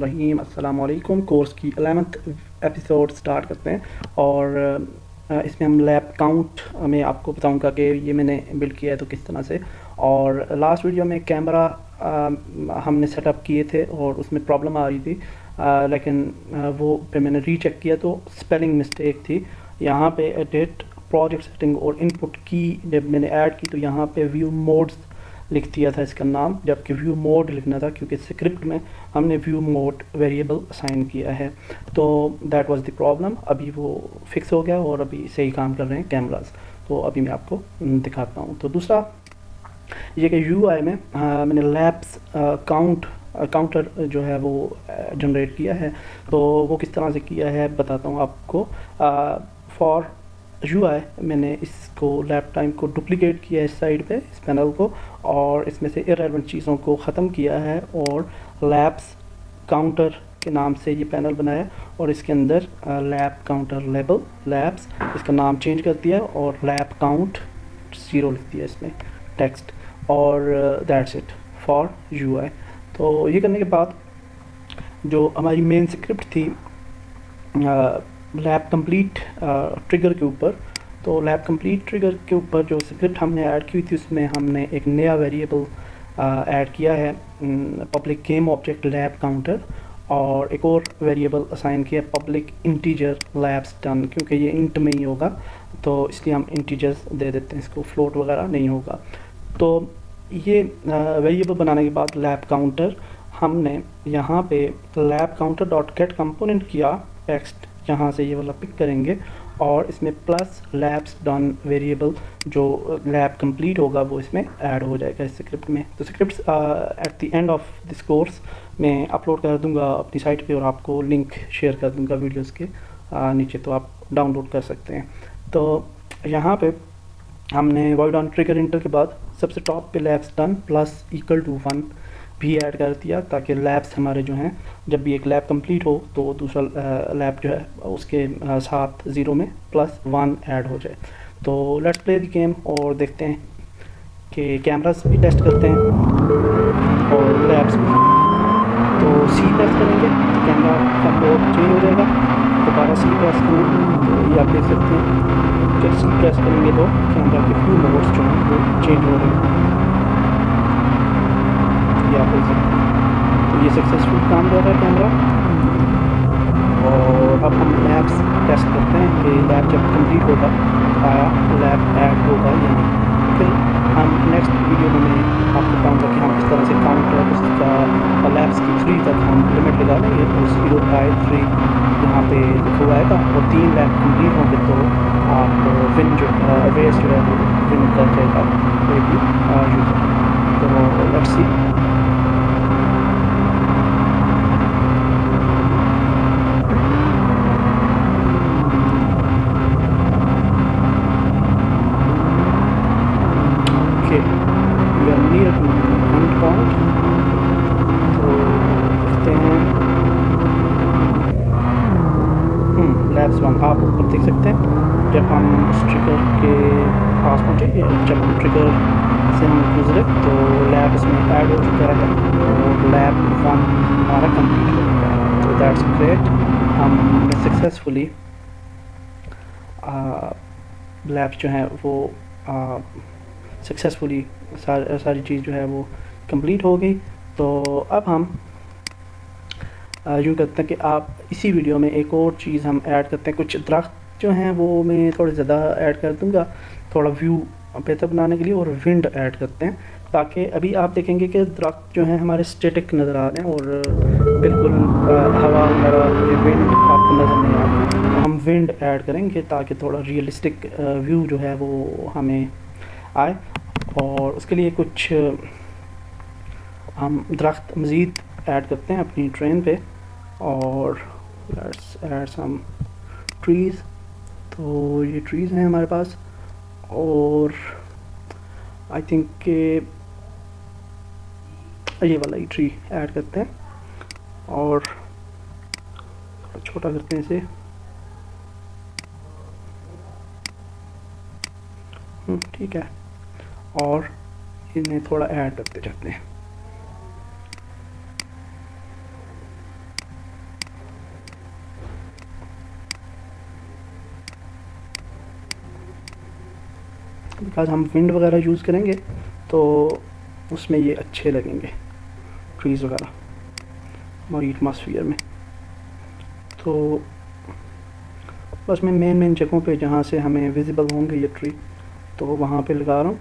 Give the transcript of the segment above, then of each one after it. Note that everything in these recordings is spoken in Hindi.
बिस्मिल्लाहिर्रहमानिर्रहीम अस्सलाम वालेकुम। कोर्स की 11th एपिसोड स्टार्ट करते हैं और इसमें हम लैब काउंट में आपको बताऊंगा कि ये मैंने बिल्ड किया है तो किस तरह से। और लास्ट वीडियो में कैमरा हमने सेटअप किए थे और उसमें प्रॉब्लम आ रही थी, लेकिन वो पे मैंने रीचेक किया तो स्पेलिंग मिस्टेक थी। यहाँ पे एडिट प्रोजेक्ट सेटिंग और इनपुट की जब मैंने ऐड की तो यहाँ पे व्यू मोड्स लिख दिया था इसका नाम, जबकि व्यू मोड लिखना था क्योंकि स्क्रिप्ट में हमने व्यू मोड वेरिएबल असाइन किया है। तो दैट वाज द प्रॉब्लम। अभी वो फिक्स हो गया और अभी सही काम कर रहे हैं कैमरास। तो अभी मैं आपको दिखाता हूँ। तो दूसरा ये कि यूआई में मैंने लैब्स काउंटर जो है वो जनरेट किया है। तो वो किस तरह से किया है बताता हूँ आपको। फॉर यूआई मैंने इसको लैब टाइम को डुप्लीकेट किया है इस साइड पे, इस पैनल को, और इसमें से इररिलेवेंट चीज़ों को ख़त्म किया है और लैब्स काउंटर के नाम से ये पैनल बनाया और इसके अंदर लैब काउंटर लेबल लैब्स इसका नाम चेंज कर दिया और लैब काउंट 0 लिख दिया इसमें टेक्स्ट, और दैट्स इट फॉर यूआई। तो ये करने के बाद जो हमारी मेन स्क्रिप्ट थी लैब कंप्लीट ट्रिगर के ऊपर, तो लैब कंप्लीट ट्रिगर के ऊपर जो स्क्रिप्ट हमने ऐड की थी उसमें हमने एक नया वेरिएबल ऐड किया है, public game object lab counter, और एक और वेरिएबल असाइन किया पब्लिक इंटीजर लैब्स डन, क्योंकि ये इंट में ही होगा तो इसलिए हम इंटीजर्स दे देते हैं, इसको फ्लोट वगैरह नहीं होगा। तो ये वेरिएबल बनाने के बाद लैब काउंटर हमने यहाँ पे lab counter dot gate component किया, टेक्स्ट यहाँ से ये वाला पिक करेंगे और इसमें प्लस लैब्स डन वेरिएबल जो लैब कंप्लीट होगा वो इसमें ऐड हो जाएगा इस स्क्रिप्ट में। तो scripts at the end of this course मैं अपलोड कर दूंगा अपनी साइट पे और आपको लिंक शेयर कर दूंगा वीडियोस के नीचे, तो आप डाउनलोड कर सकते हैं। तो यहाँ पे हमने वॉइड ऑन ट्रिगर इंटर के बाद सबसे टॉप पे labs done plus equal to 1 भी ऐड कर दिया, ताकि लैब्स हमारे जो हैं जब भी एक लैब कंप्लीट हो तो दूसरा लैब जो है उसके साथ 0 में प्लस 1 ऐड हो जाए। तो लेट्स प्ले द गेम और देखते हैं कि कैमरास भी टेस्ट करते हैं और लैब्स भी। तो सी प्रेस करेंगे तो कैमरा का पोर्ट चेंज हो जाएगा, दोबारा सी प्रेस करेंगे तो ये आप देख सकते हैं कि सी प्रेस करेंगे तो कैमरा के व्यू मोड्स जो हैं वो चेंज हो रहे हैं, आप देख सकते हैं। तो ये सक्सेसफुल काम कर रहा है कैमरा। और अब हम लैब्स टेस्ट करते हैं कि लैब जब कंप्लीट होगा आया लैब ऐड होगा या नहीं। फिर हम नेक्स्ट वीडियो में मैं आपको बताऊंगा कि हम किस तरह से काउंटर उसका लैब्स की 3 तक हम लिमिट लगा लेंगे। तो 0/3 यहाँ पे लिखा हुआ आएगा और 3 लैब कंप्लीट होंगे तो आप विन जो रेस जो है वो विन कर जाएगा कोई भी यूज़र। तो लेट्स सी। लैब्स 1 आप ऊपर देख सकते हैं जब हम उस ट्रिगर के पास पहुँचे, जब ट्रिगर से हम गुजरे तो लैब इसमें ऐड हो चुका है और लैब 1 हमारा कंप्लीट हो चुका है। तो दैट्स ग्रेट, हमने सक्सेसफुली लैब्स जो हैं वो सक्सेसफुली सारी चीज़ जो है वो कंप्लीट हो गई। तो अब हम यूँ करते हैं कि आप इसी वीडियो में एक और चीज़ हम ऐड करते हैं, कुछ दरख्त जो हैं वो मैं थोड़े ज़्यादा ऐड कर दूंगा थोड़ा व्यू बेहतर बनाने के लिए, और विंड ऐड करते हैं ताकि अभी आप देखेंगे कि दरख्त जो हैं हमारे स्टैटिक नज़र आ रहे हैं और बिल्कुल हवा वगैरह ये विंड आपको नज़र नहीं आ रहा। तो हम विंड ऐड करेंगे ताकि थोड़ा रियलिस्टिक व्यू जो है वो हमें आए, और उसके लिए कुछ हम दरख्त मज़ीद ऐड करते हैं अपनी ट्रेन पे। और लेट्स ऐड सम ट्रीज़। तो ये ट्रीज़ हैं हमारे पास और आई थिंक के ये वाला ही ट्री ऐड करते हैं और छोटा करते हैं इसे। ठीक है, और इन्हें थोड़ा ऐड करते जाते हैं। बिकॉज हम विंड वगैरह यूज़ करेंगे तो उसमें ये अच्छे लगेंगे ट्रीज़ वगैरह हमारी एटमॉस्फेयर में। तो बस मैं मेन जगहों पे जहाँ से हमें विजिबल होंगे ये ट्री तो वहाँ पे लगा रहा हूँ,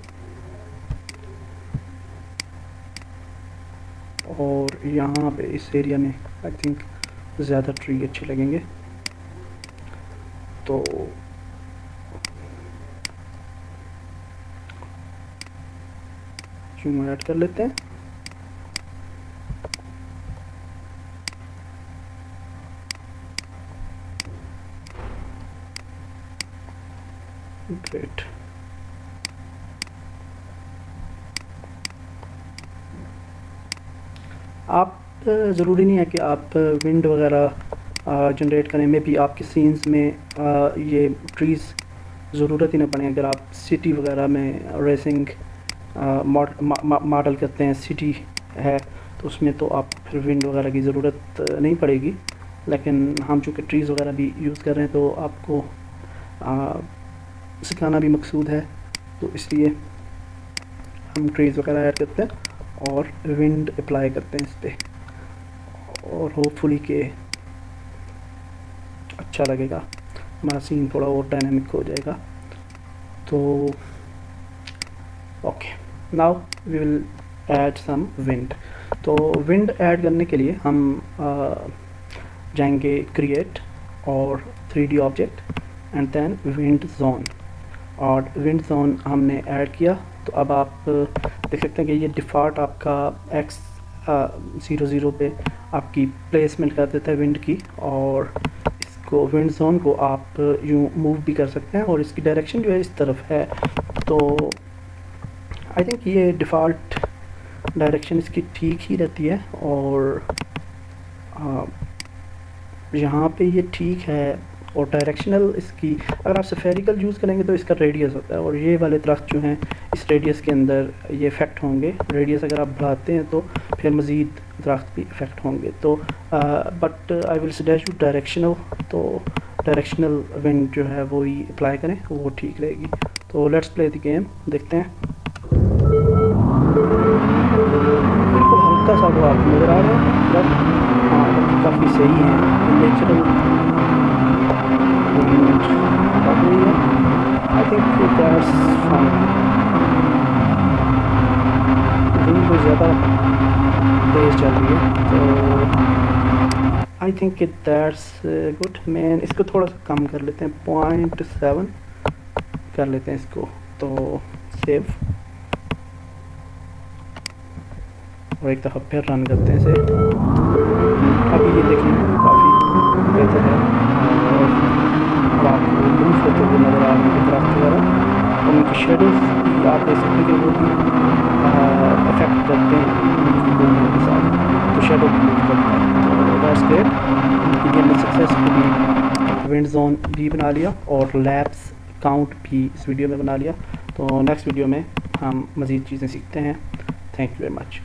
और यहाँ पे इस एरिया में आई थिंक ज़्यादा ट्री अच्छे लगेंगे। तो यूँ ऐड कर लेते हैं। ग्रेट। आप ज़रूरी नहीं है कि आप विंड वगैरह जनरेट करें, मे बी आपके सीन्स में ये ट्रीज़ ज़रूरत ही ना पड़े। अगर आप सिटी वगैरह में रेसिंग मॉडल करते हैं, सिटी है, तो उसमें तो आप फिर विंड वगैरह की ज़रूरत नहीं पड़ेगी। लेकिन हम चूँकि ट्रीज़ वगैरह भी यूज़ कर रहे हैं तो आपको सिखाना भी मकसूद है, तो इसलिए हम ट्रीज़ वगैरह ऐड करते हैं और विंड अप्लाई करते हैं इस पर, और होपफुली के अच्छा लगेगा, हमारा सीन थोड़ा और डायनामिक हो जाएगा। तो okay, now we will add some wind. तो विंड ऐड करने के लिए हम जाएंगे क्रिएट और 3D object and then wind zone, और विंड जोन हमने ऐड किया। तो अब आप देख सकते हैं कि ये डिफ़ॉल्ट आपका x00 पे आपकी प्लेसमेंट कर देता है विंड की, और इसको विंड जोन को आप यूँ मूव भी कर सकते हैं, और इसकी डायरेक्शन जो है इस तरफ है। तो आई थिंक ये डिफ़ॉल्ट डायरेक्शन इसकी ठीक ही रहती है, और यहाँ पे ये ठीक है। और डायरेक्शनल इसकी अगर आप सफेरिकल यूज़ करेंगे तो इसका रेडियस होता है, और ये वाले दरख्त जो हैं इस रेडियस के अंदर ये इफ़ेक्ट होंगे। रेडियस अगर आप बढ़ाते हैं तो फिर मज़ीद दरख्त भी इफ़ेक्ट होंगे। तो but I will suggest you directional, तो डायरेक्शनल विंड जो है वो ही अप्लाई करें, वो ठीक रहेगी। तो लेट्स प्ले द गेम, देखते हैं। बिल्कुल हल्का सा वो आपको नज़र आ रहा है, बट हाँ काफ़ी सही है। Natural I think that's fine. Wind को ज़्यादा तेज़ चल रही है, तो आई थिंक दैट्स गुड। मैं इसको थोड़ा सा कम कर लेते हैं, 0.7 कर लेते हैं इसको। तो सेव, और एक दफ़ा फिर रन करते हैं इसे। अभी ये देखने में काफ़ी बेहतर है, और आपको मूव होते हुए नज़र आ रहे हैं दरख्त वगैरह, और उनकी शेडोज़ भी आप देख सकते हैं कि वो भी अफेक्ट करते हैं उनकी मूवमेंट के साथ, तो शेडो भी मूव करता है। तो दैट्स ग्रेट। ये हमने सक्सेसफुली विंड जोन भी बना लिया और लैब्स काउंट भी इस वीडियो में बना लिया। तो नेक्स्ट वीडियो में हम मज़ीद चीज़ें सीखते हैं। Thank you very much.